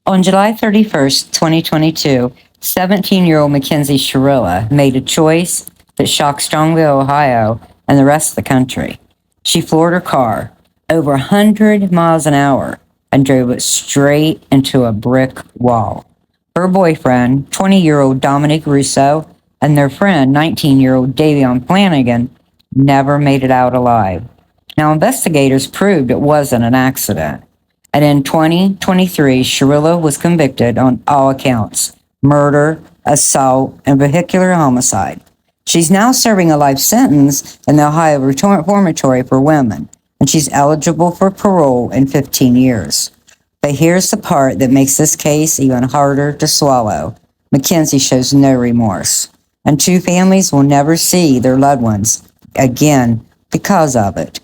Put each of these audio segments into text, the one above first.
On July 31st, 2022, 17-year-old Mackenzie Shirilla made a choice that shocked Strongville, Ohio, and the rest of the country. She floored her car over 100 miles an hour and drove it straight into a brick wall. Her boyfriend, 20-year-old Dominic Russo, and their friend, 19-year-old Davion Flanagan, never made it out alive. Now, investigators proved it wasn't an accident. And in 2023, Shirilla was convicted on all accounts: murder, assault, and vehicular homicide. She's now serving a life sentence in the Ohio Reformatory for Women, and she's eligible for parole in 15 years. But here's the part that makes this case even harder to swallow. Mackenzie shows no remorse, and two families will never see their loved ones again because of it.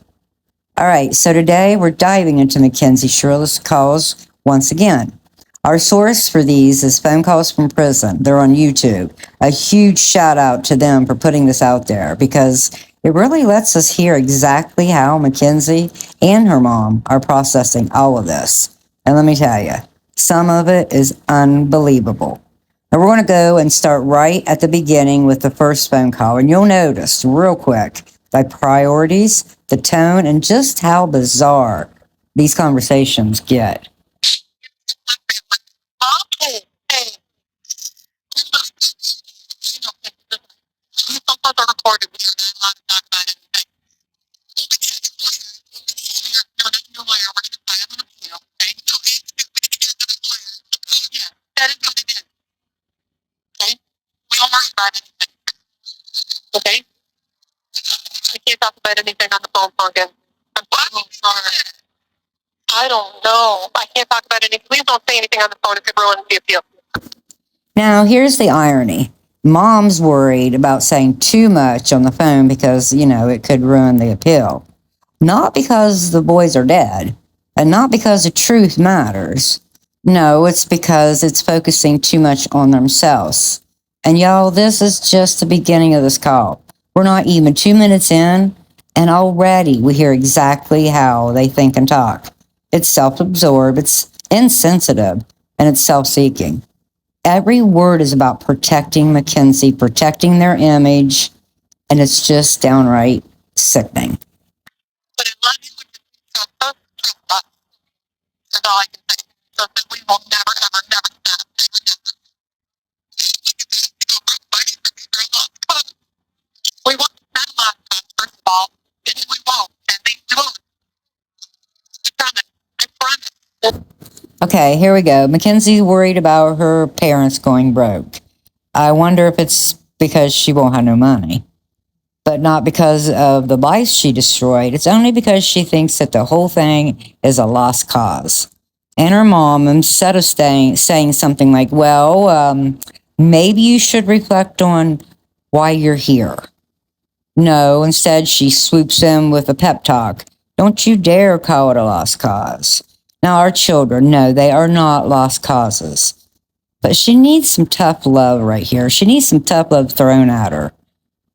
All right, so today we're diving into Mackenzie Shirilla's calls once again. Our source for these is Phone Calls from Prison. They're on YouTube. A huge shout out to them for putting this out there because it really lets us hear exactly how Mackenzie and her mom are processing all of this. And let me tell you, some of it is unbelievable. Now we're going to go and start right at the beginning with the first phone call. And you'll notice real quick by priorities, the tone, and just how bizarre these conversations get. Okay, hey, you don't put the recorded. We are not allowed to talk about anything. You're not your lawyer. We're going to file an appeal, okay? No, we need to get another lawyer. Yeah, that is what it is. Okay? We don't worry about anything. Okay? I can't talk about anything on the phone, Morgan. I'm so sorry. I don't know. I can't talk about anything. Please don't say anything on the phone if it ruins the appeal. Now, here's the irony. Mom's worried about saying too much on the phone because, it could ruin the appeal. Not because the boys are dead, and not because the truth matters. No, it's because it's focusing too much on themselves. And y'all, this is just the beginning of this call. We're not even 2 minutes in, and already we hear exactly how they think and talk. It's self-absorbed, it's insensitive, and it's self-seeking. Every word is about protecting Mackenzie, protecting their image, and it's just downright sickening. But I love you and just trust us. That's all I can say. Trust that we will never, ever, never stop. Never, never. We won't spend a lot of time, first of all, and we won't. And they won't. I promise. I promise. Okay, here we go. Mackenzie's worried about her parents going broke. I wonder if it's because she won't have no money. But not because of the life she destroyed. It's only because she thinks that the whole thing is a lost cause. And her mom, instead of saying something like, maybe you should reflect on why you're here. No, instead she swoops in with a pep talk. Don't you dare call it a lost cause. Now, our children, no, they are not lost causes. But she needs some tough love right here. She needs some tough love thrown at her.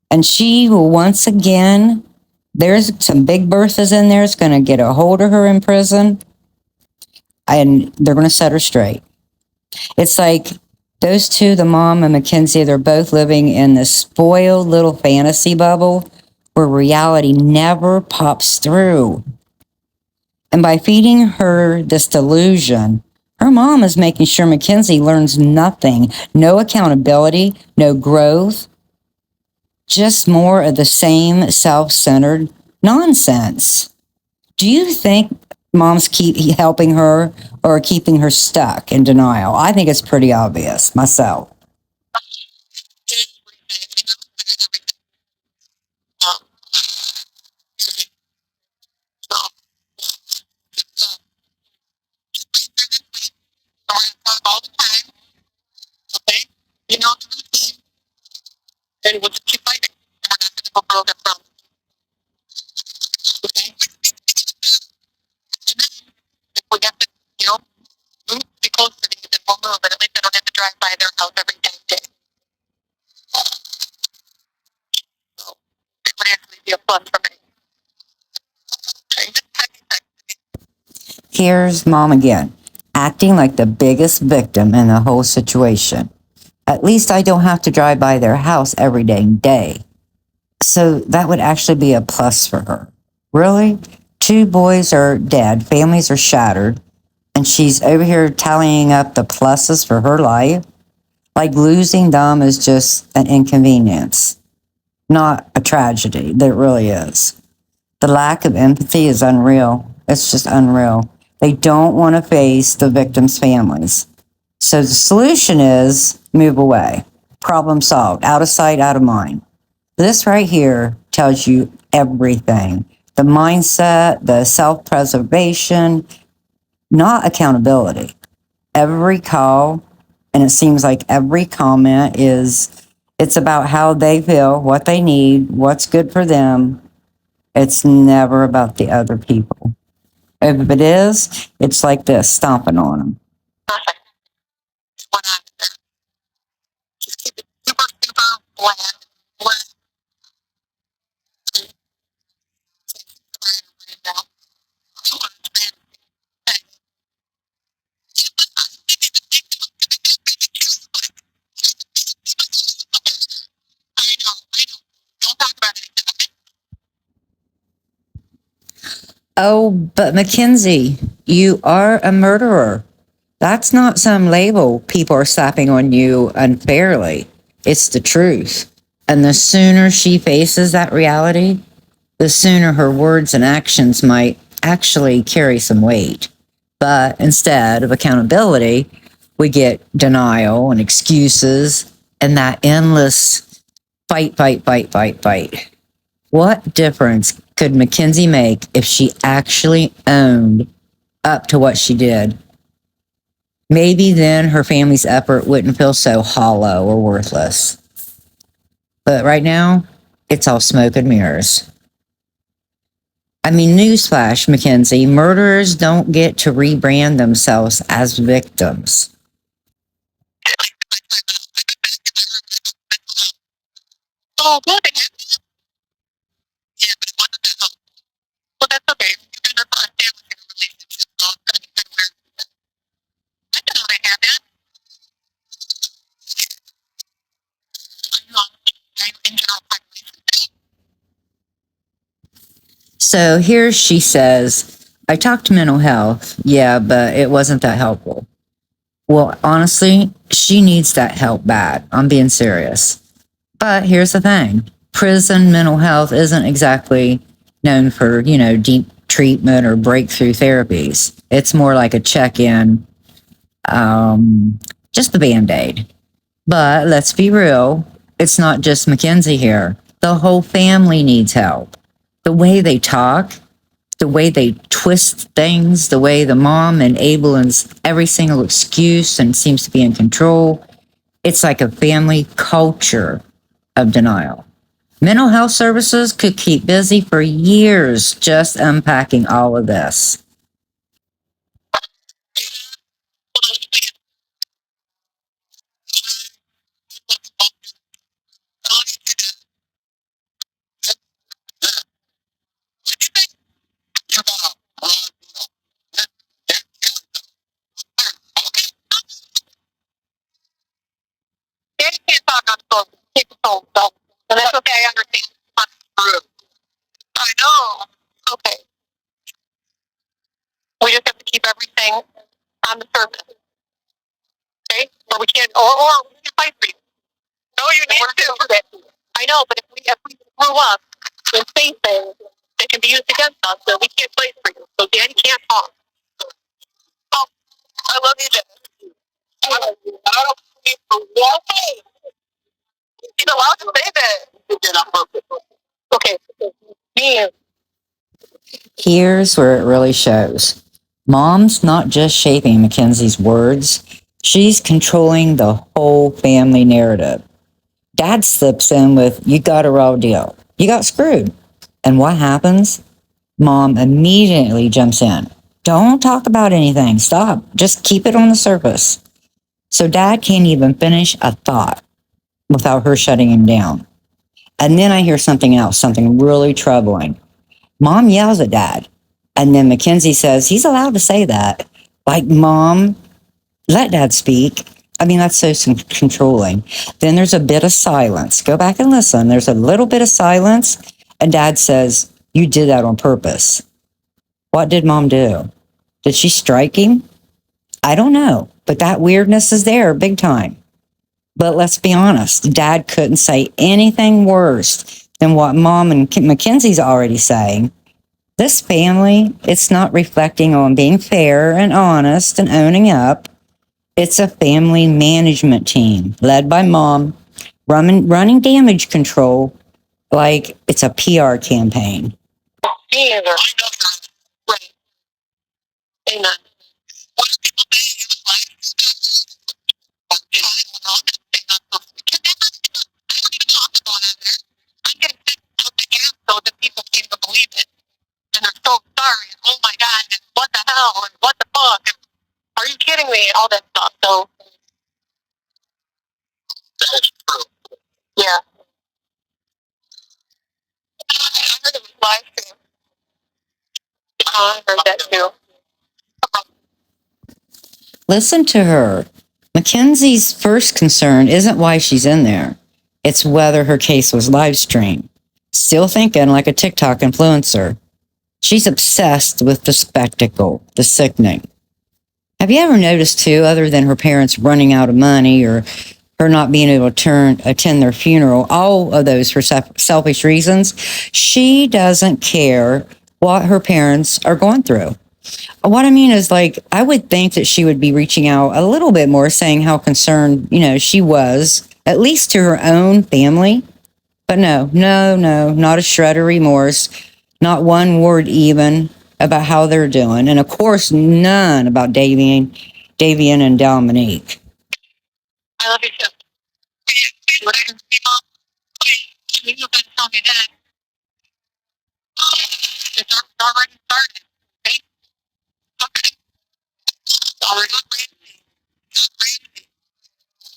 And she will once again, there's some big Berthas in there. It's going to get a hold of her in prison. And they're going to set her straight. It's like those two, the mom and Mackenzie, they're both living in this spoiled little fantasy bubble where reality never pops through. And by feeding her this delusion, her mom is making sure Mackenzie learns nothing, no accountability, no growth, just more of the same self-centered nonsense. Do you think moms keep helping her or keeping her stuck in denial? I think it's pretty obvious myself. All the time. Okay? You know the routine. And we'll just keep fighting. And we're not going to go broke up from. Okay? And then, if we have to, move to be close to these, then we'll move. And at least I don't have to drive by their house every day. So, it would actually be a plus for me. Okay? Just text me. Here's mom again. acting like the biggest victim in the whole situation. At least I don't have to drive by their house every dang day. So that would actually be a plus for her. Really? Two boys are dead, families are shattered, and she's over here tallying up the pluses for her life? Like losing them is just an inconvenience, not a tragedy. That really is. The lack of empathy is unreal. It's just unreal. They don't want to face the victims' families. So the solution is move away. Problem solved. Out of sight, out of mind. This right here tells you everything. The mindset, the self-preservation, not accountability. Every call, and it seems like every comment it's about how they feel, what they need, what's good for them. It's never about the other people. If it is, it's like this, stomping on them. Nothing. What I'm there. Just keep it super, super bland. Bland. I know. Don't talk about anything, okay? Oh, but Mackenzie, you are a murderer. That's not some label people are slapping on you unfairly. It's the truth. And the sooner she faces that reality, the sooner her words and actions might actually carry some weight. But instead of accountability, we get denial and excuses and that endless fight, fight, fight, fight, fight. What difference could Mackenzie make if she actually owned up to what she did? Maybe then her family's effort wouldn't feel so hollow or worthless. But right now, it's all smoke and mirrors. I mean, newsflash, Mackenzie, murderers don't get to rebrand themselves as victims. Oh, good. Yeah, but it wasn't that helpful. Well, that's okay. You guys are established in a relationship, so it's going to be kind of weird. I didn't know they had that. In general population. So here she says, I talked to mental health, yeah, but it wasn't that helpful. Well, honestly, she needs that help bad. I'm being serious. But here's the thing. Prison mental health isn't exactly known for, deep treatment or breakthrough therapies. It's more like a check-in, just the Band-Aid. But let's be real. It's not just Mackenzie here. The whole family needs help. The way they talk, the way they twist things, the way the mom enables every single excuse and seems to be in control. It's like a family culture of denial. Mental health services could keep busy for years just unpacking all of this. Daddy can't talk on the phone. Keep the phone, so. And that's okay, I understand. I know. Okay. We just have to keep everything on the surface. Okay? Or we can't, or we can fight for you. No, you need to. I know, but if we screw up and say things that can be used against us, then we can't fight for you. So Daddy can't talk. Oh, I love you, Daddy. I love you. I don't need for one thing. He's allowed to say that. Okay. Me. Here's where it really shows. Mom's not just shaping Mackenzie's words, she's controlling the whole family narrative. Dad slips in with, you got a raw deal. You got screwed. And what happens? Mom immediately jumps in. Don't talk about anything. Stop. Just keep it on the surface. So Dad can't even finish a thought without her shutting him down. And then I hear something else, something really troubling. Mom yells at Dad. And then Mackenzie says, he's allowed to say that. Like, Mom, let Dad speak. I mean, that's so controlling. Then there's a bit of silence. Go back and listen. There's a little bit of silence, and Dad says, "You did that on purpose." What did Mom do? Did she strike him? I don't know, but that weirdness is there big time. But let's be honest, Dad couldn't say anything worse than what Mom and Mackenzie's already saying. This family, it's not reflecting on being fair and honest and owning up. It's a family management team led by Mom, running damage control like it's a PR campaign. Me either. I know that. Right. Amen. What do people say? He was like, I don't know. I'm not saying I'm supposed to be. I don't even know what's going on there. I'm getting sick out the ass so that people can't even believe it. And they're so sorry. And oh my God. And what the hell? And what the fuck? And are you kidding me? All that stuff. So. That is true. Yeah. I heard it was live stream. I heard that too. Listen to her. Mackenzie's first concern isn't why she's in there. It's whether her case was live streamed. Still thinking like a TikTok influencer. She's obsessed with the spectacle, the sickening. Have you ever noticed too, other than her parents running out of money or her not being able to attend their funeral, all of those for selfish reasons, she doesn't care what her parents are going through. What I mean is, like, I would think that she would be reaching out a little bit more, saying how concerned, she was, at least to her own family. But no, not a shred of remorse, not one word even about how they're doing. And of course, none about Davian and Dominique. I love you too. What I can see, Mom? You going to tell me that. It's already started. Okay? Okay. It's already crazy. Not crazy.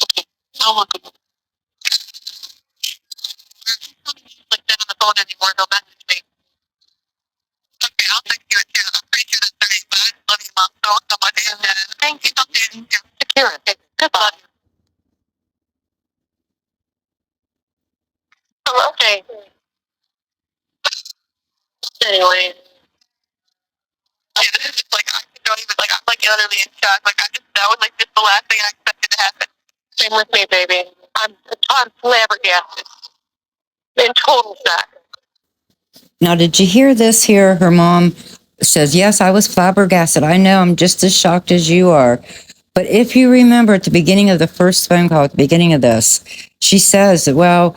Okay. I'll look at it. Don't use like that on the phone anymore. They'll message me. Okay, I'll text you it too. I'm pretty sure that's right, but I love you, Mom, so much. And thank you so much. Secure it. Goodbye. Oh, okay. Anyway. Yeah, this is just like, I don't even, like, I'm like utterly in shock. Like, that was like just the last thing I expected to happen. Same with me, baby. I'm flabbergasted. In total shock. Now, did you hear this here? Her mom says, "Yes, I was flabbergasted. I know, I'm just as shocked as you are." But if you remember at the beginning of the first phone call, at the beginning of this, she says that, "Well,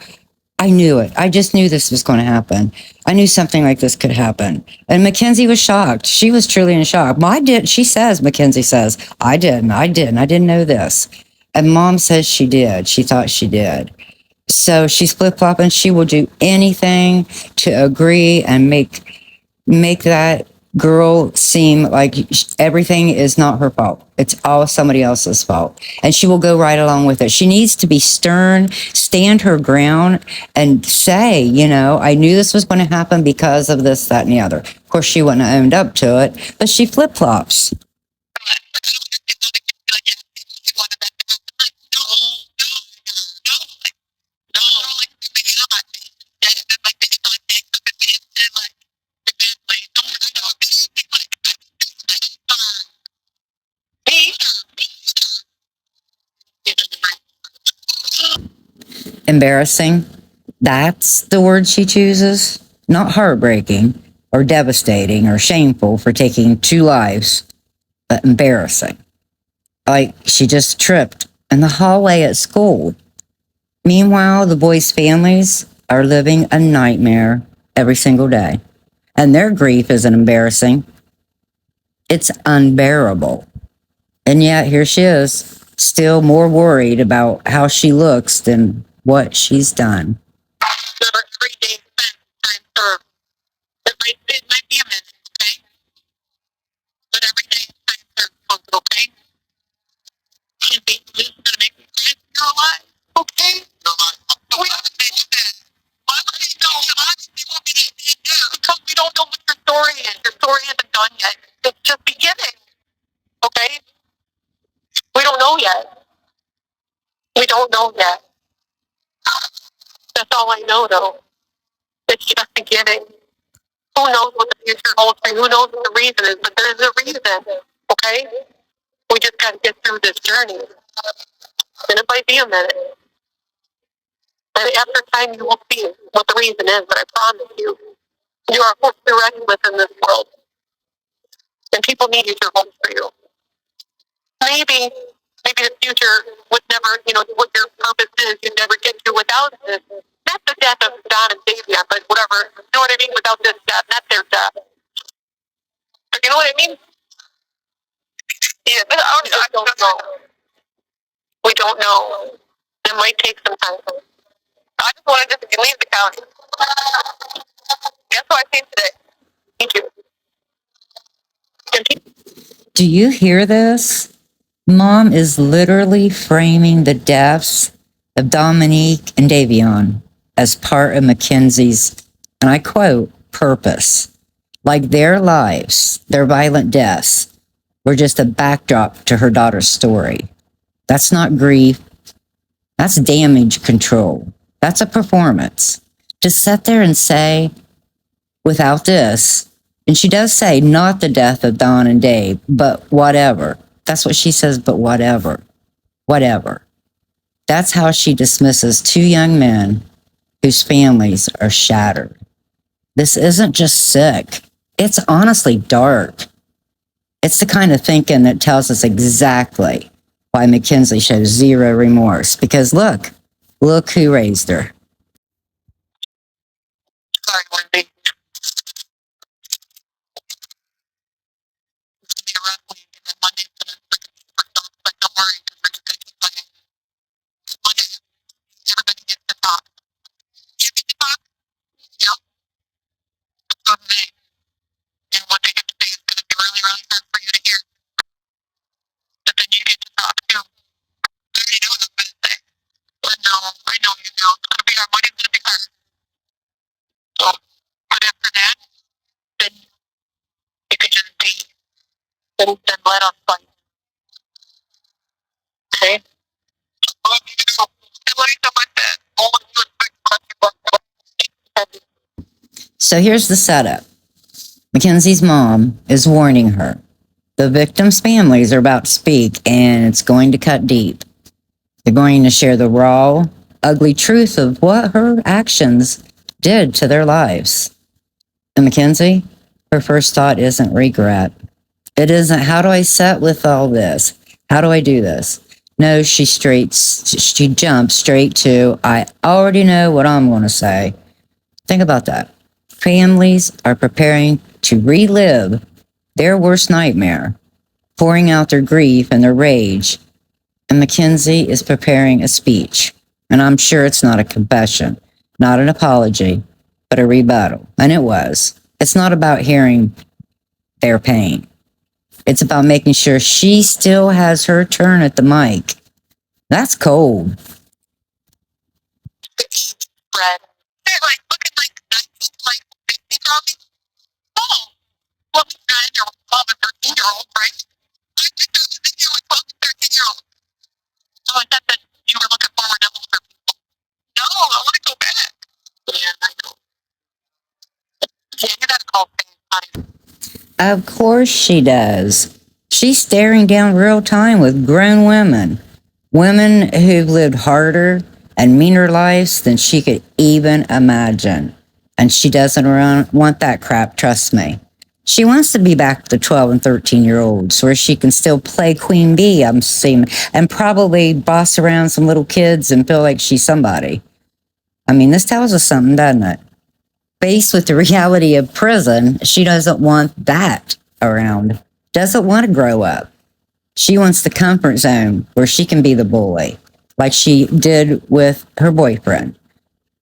I knew it. I just knew this was going to happen. I knew something like this could happen." And Mackenzie was shocked. She was truly in shock. She says, Mackenzie says, I didn't know this. And Mom says she did. She thought she did. So she's flip-flopping. She will do anything to agree and make that girl seem like everything is not her fault. It's all somebody else's fault. And she will go right along with it. She needs to be stern, stand her ground, and say, I knew this was going to happen because of this, that, and the other. Of course, she wouldn't have owned up to it, but she flip-flops. Embarrassing. That's the word she chooses. Not heartbreaking or devastating or shameful for taking 2 lives, but embarrassing. Like she just tripped in the hallway at school. Meanwhile, the boys' families are living a nightmare every single day. And their grief isn't embarrassing. It's unbearable. And yet here she is, still more worried about how she looks than what she's done. Remember, every day spent, time served. It might be a minute, okay? But every day is time served, okay? Can't be just gonna make me cry. You're alive, okay? You're alive. We haven't made that. Why would they know? Why would they want me to see it now? Because we don't know what your story is. Your story isn't done yet. It's just beginning. Okay? yet. We don't know yet. That's all I know, though. It's just beginning. Who knows what the future holds for you? Who knows what the reason is? But there's a reason, okay? We just got to get through this journey. And it might be a minute. And after time, you will see what the reason is, but I promise you, you are supposed to be reckoned with in this world. And people need you to hope for you. Maybe the future would never, what your purpose is, you'd never get to without this. Not the death of Don and Davion, but whatever. You know what I mean? Without this death, not their death. But you know what I mean? Yeah, but I don't know. We don't know. It might take some time. I just wanted to leave the county. That's what I came today. Thank you. Do you hear this? Mom is literally framing the deaths of Dominique and Davion as part of Mackenzie's, and I quote, purpose. Like their lives, their violent deaths, were just a backdrop to her daughter's story. That's not grief. That's damage control. That's a performance. To sit there and say, without this, and she does say, not the death of Don and Dave, but whatever. That's what she says, but whatever. Whatever. That's how she dismisses two young men whose families are shattered. This isn't just sick. It's honestly dark. It's the kind of thinking that tells us exactly why Mackenzie shows zero remorse. Because look who raised her. Sorry, Wendy. It's going to be a rough week, and then Monday's going to freaking be super soft, but don't worry, because we're just going to keep playing. Monday, everybody gets to talk. You get to talk? Yep. So do they. And what they get to say is going to be really, really hard for you to hear. But then you get to talk too. I already know what I'm going to say. I know you know. It's going to be hard. Monday's going to be hard. So, but after that, then you can just be, then let us fight. Okay? I love you. I love you so much that all of you expect. So here's the setup. Mackenzie's mom is warning her. The victims' families are about to speak, and it's going to cut deep. They're going to share the raw, ugly truth of what her actions did to their lives. And Mackenzie, her first thought isn't regret. It isn't, how do I sit with all this? How do I do this? No, she jumps straight to, I already know what I'm going to say. Think about that. Families are preparing to relive their worst nightmare, pouring out their grief and their rage. And Mackenzie is preparing a speech. And I'm sure it's not a confession, not an apology, but a rebuttal. And it was. It's not about hearing their pain. It's about making sure she still has her turn at the mic. That's cold. The age spread. They're like looking like 19 to like 50 probably. Oh, well, we got in there with 12 and 13-year-old, right? I think I was in here with 12 and 13-year-old. So I thought that you were looking forward to older people. No, I want to go back. Yeah, I know. Yeah, you gotta call things honey. Of course she does. She's staring down real time with grown women. Women who've lived harder and meaner lives than she could even imagine. And she doesn't want that crap, trust me. She wants to be back with the 12 and 13-year-olds where she can still play Queen Bee, I'm seeing, and probably boss around some little kids and feel like she's somebody. I mean, this tells us something, doesn't it? Faced with the reality of prison, she doesn't want that around. Doesn't want to grow up. She wants the comfort zone where she can be the bully, like she did with her boyfriend.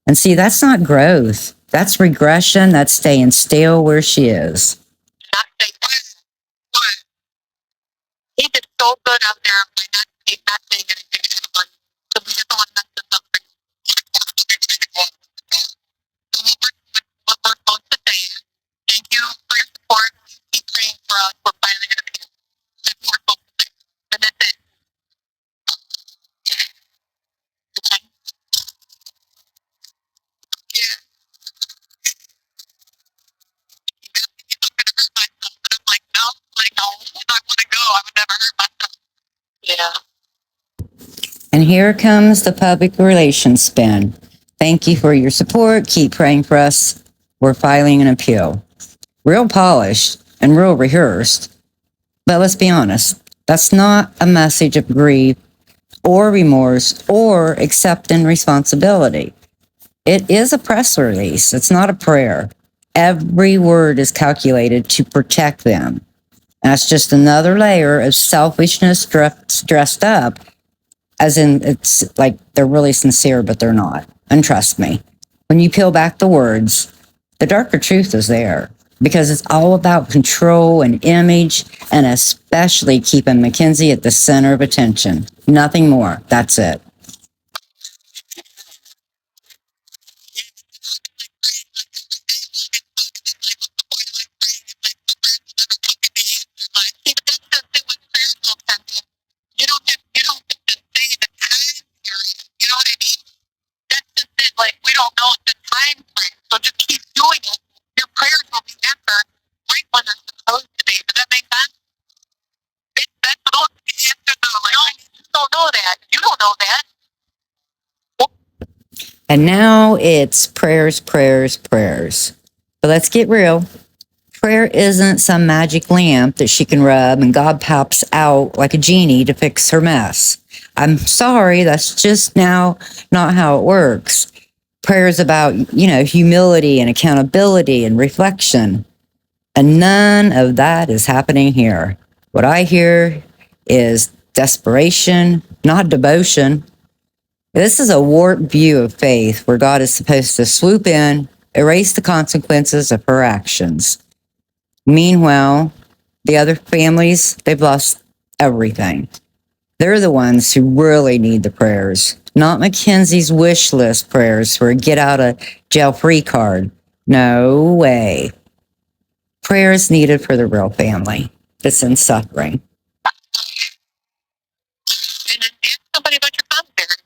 And see, that's not growth. That's regression. That's staying still where she is. Not say what? He did so good out there by not saying anything to anybody. So we just don't want to mess this up for you. So what we're supposed to say is, thank you for your support. Keep praying for us. We're finally going to be. That's what we're supposed to say. And that's it. Yeah. And here comes the public relations spin. Thank you for your support. Keep praying for us. We're filing an appeal. Real polished and real rehearsed. But let's be honest, that's not a message of grief or remorse or accepting responsibility. It is a press release. It's not a prayer. Every word is calculated to protect them. And that's just another layer of selfishness dressed up, as in it's like they're really sincere, but they're not. And trust me, when you peel back the words, the darker truth is there because it's all about control and image and especially keeping Mackenzie at the center of attention. Nothing more. That's it. Like, we don't know the time frame, so just keep doing it. Your prayers will be answered right when they're supposed to be. Does that make sense? That's supposed to be answered though. Like, no, you just don't know that. You don't know that. And now it's prayers, prayers, prayers. But let's get real. Prayer isn't some magic lamp that she can rub and God pops out like a genie to fix her mess. I'm sorry, that's just now not how it works. Prayer is about, humility and accountability and reflection. And none of that is happening here. What I hear is desperation, not devotion. This is a warped view of faith where God is supposed to swoop in, erase the consequences of her actions. Meanwhile, the other families, they've lost everything. They're the ones who really need the prayers, not Mackenzie's wish list prayers for a get out of jail free card. No way. Prayer is needed for the real family that's in suffering. And then ask somebody about your commentary.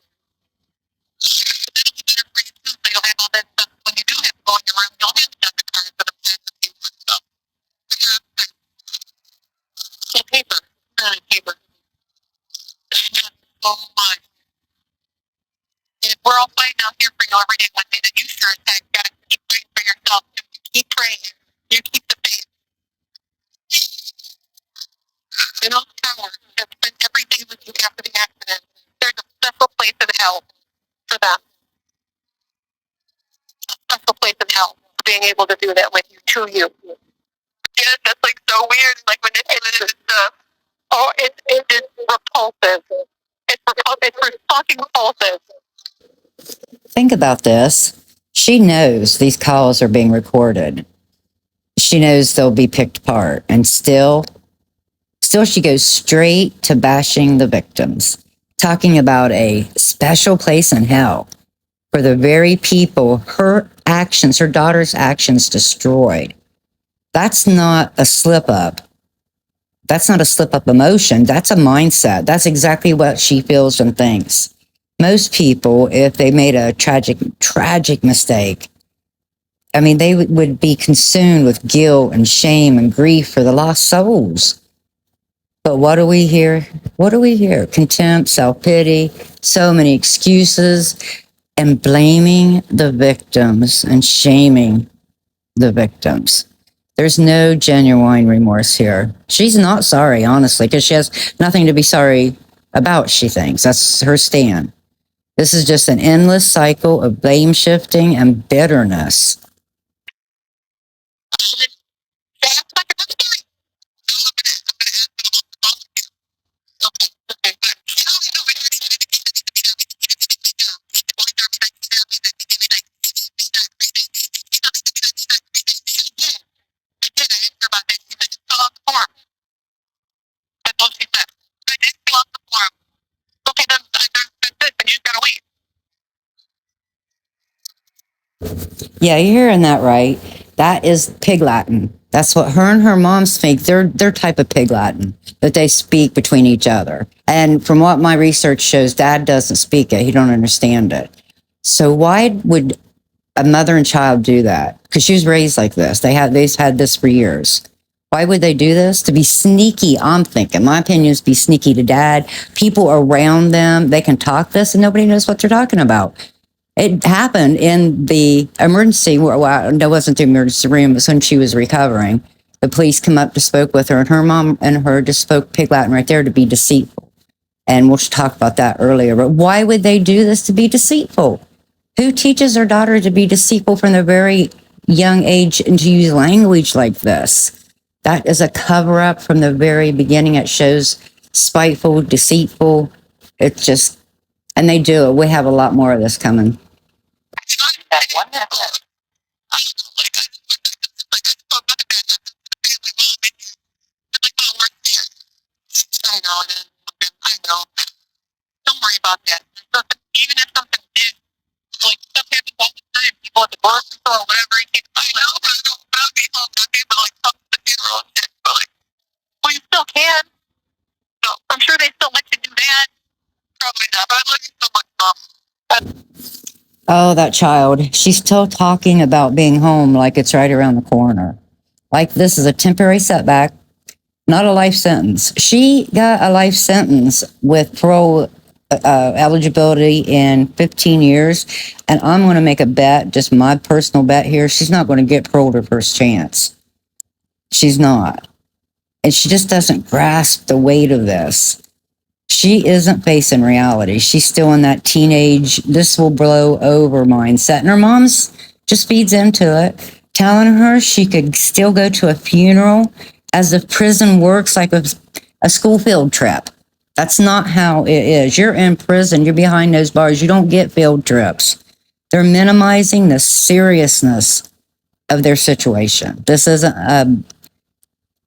That'll be better for you too, so you'll have all that stuff. When you do have to go in your room, you'll have the cards for the plans and paper and stuff. So paper, paper. So much. And if we're all fighting out here for you every day, one day, then you sure as heck gotta keep praying for yourself. You keep praying. You keep the faith. And those cowards have spent every day with you after the accident. There's a special place in hell for them. A special place in hell for being able to do that with you, to you. Yes, that's like so weird, like manipulative stuff. Oh, it is repulsive. It's fucking repulsive. Think about this. She knows these calls are being recorded. She knows they'll be picked apart. And still she goes straight to bashing the victims, talking about a special place in hell for the very people her daughter's actions destroyed. That's not a slip up. That's not a slip up emotion. That's a mindset. That's exactly what she feels and thinks. Most people, if they made a tragic mistake, they would be consumed with guilt and shame and grief for the lost souls. But what do we hear? Contempt, self-pity, so many excuses, and blaming the victims and shaming the victims. There's no genuine remorse here. She's not sorry, honestly, because she has nothing to be sorry about, she thinks. That's her stand. This is just an endless cycle of blame shifting and bitterness. Yeah, you're hearing that right. That is Pig Latin. That's what her and her mom speak. Their type of Pig Latin that they speak between each other. And from what my research shows, Dad doesn't speak it. He don't understand it. So why would a mother and child do that? Because she was raised like this. They've had this for years. Why would they do this? To be sneaky, I'm thinking. My opinion is be sneaky to dad. People around them, they can talk this and nobody knows what they're talking about. It happened in the emergency, well, that wasn't the emergency room, it was when she was recovering. The police come up to spoke with her, and her mom and her just spoke pig Latin right there to be deceitful. And we'll talk about that earlier. But why would they do this to be deceitful? Who teaches their daughter to be deceitful from their very young age and to use language like this? That is a cover up from the very beginning. It shows spiteful, deceitful. It's just, and they do it. We have a lot more of this coming. That one that I don't know, like I just wish I could just like I just hope nothing bad happens to the family while I'm in here. It's like my worst fear. I know it is. I know. Don't worry about that. Even if something did, like stuff happens all the time. People at the grocery store or whatever. You can't. I know, but I don't. I'll be home. Okay, but like come to the funeral and shit. But like, well, you still can. So I'm sure they still let you do that. Probably not. But I love you so much, Mom. Oh, that child. She's still talking about being home like it's right around the corner. Like this is a temporary setback, not a life sentence. She got a life sentence with parole eligibility in 15 years. And I'm going to make a bet, just my personal bet here. She's not going to get paroled her first chance. She's not. And she just doesn't grasp the weight of this. She isn't facing reality. She's still in that teenage, this will blow over mindset. And her mom's just feeds into it, telling her she could still go to a funeral as if prison works like a school field trip. That's not how it is. You're in prison, you're behind those bars, you don't get field trips. They're minimizing the seriousness of their situation. This isn't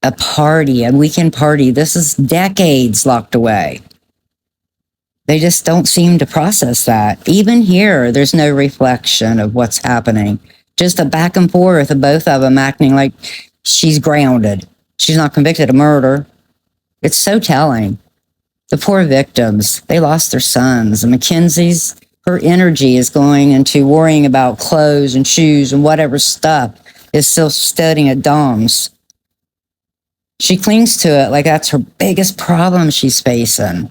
a party, a weekend party. This is decades locked away. They just don't seem to process that. Even here, there's no reflection of what's happening. Just a back and forth of both of them acting like she's grounded. She's not convicted of murder. It's so telling. The poor victims, they lost their sons. And Mackenzie's, her energy is going into worrying about clothes and shoes and whatever stuff is still studying at Dom's. She clings to it like that's her biggest problem she's facing.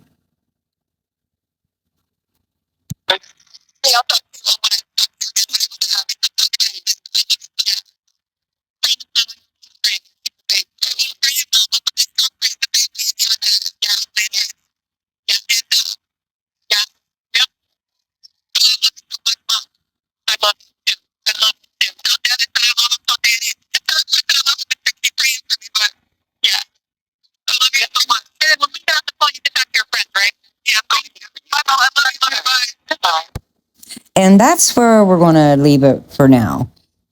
Hey, I'll talk to you all when I talk to you again. But it's been I love you too. I love you too. Tell Dad I said I love him. Tell Danny. Just tell him I said I love him and keep praying for me. But yeah, I love you so much. And then when we get off the phone, you can talk to your friends, right? Yeah, bye. Bye, Mom. I love you. Love you. Bye. Goodbye. And that's where we're going to leave it for now.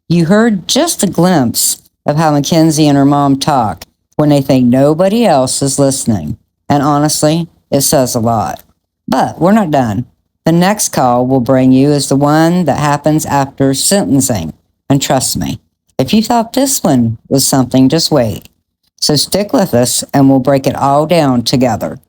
You heard just a glimpse of how Mackenzie and her mom talk when they think nobody else is listening. And honestly, it says a lot. But we're not done. The next call we'll bring you is the one that happens after sentencing. And trust me, if you thought this one was something, just wait. So stick with us and we'll break it all down together.